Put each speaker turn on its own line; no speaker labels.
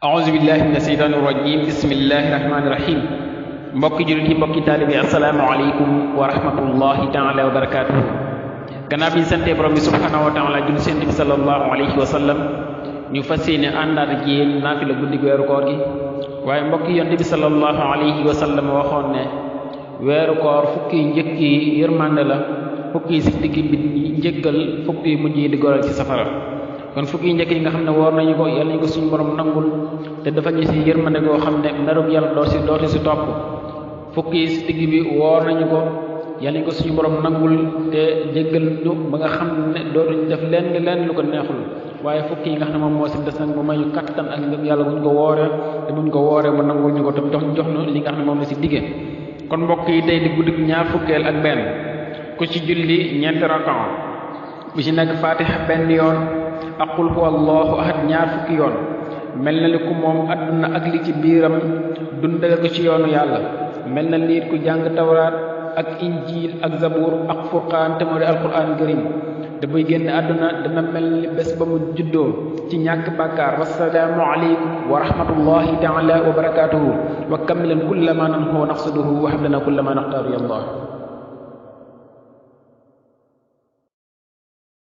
auzu billahi mina sheytaani rajim bismillahi rahmaani rahim mbokki jullit yi mbokki taalibe yi asalaamaaleykum wa rahmatullahi taala wa barakaatuhu. gannaaw bi ñu santee borom bi subhanahu wa taala julli seen bi sallallahu alayhi wa sallam ñu fas yéene àndaat ak yéen naafila guddi weeru koor gi. waaye mbokki yonent bi sallallahu alayhi wa sallam waxoon ne weeru koor fukki njëkk yi yërmande la, fukki si digg bi njëggal, fukki mujj yi di goral ci safara. kon fukki njëkk yi nga xam ne woor nañu ko yàlla nañu ko suñu borom nangul te dafa ñu si yërmande goo xam ne narub yàlla dootu si topp. fukki si digg bi woor nañu ko yàlla nañu ko suñu borom nangul te jéggal ñu ba nga xam ne dootuñu def lenn lu ko neexul. waaye fukki yi nga xam ne moom moo si des nag mu may ñu kattan ak ngëm yàlla buñ ko wooree te buñ ko wooree mu nangul ñu ko te jox ñu li nga xam ne moom la si diggee. kon mbokk yi tey di guddi ñaar fukkeel ak benn ku ci julli ñeenti rakaa bu ci nekk fatiha benn yoon ak qul huwa allahu ahad ñaar fukki yoon mel na ni ku moom adduna ak li ci biiram dundale ko ci yoonu yàlla. mel na liit ku jàng tawraat ak injiil ak zabuur ak furqaan te moo di alquran karim te buy génn àdduna dana mel ni bés ba mu juddoo ci ñàkk bàkkaar. wassalaamu aleykum wa rahmatullahi taala wa barakatuhu wa kamilan kulla ma nanhu naqsiduhu wa hablana kulla ma naxtaaru ya allah.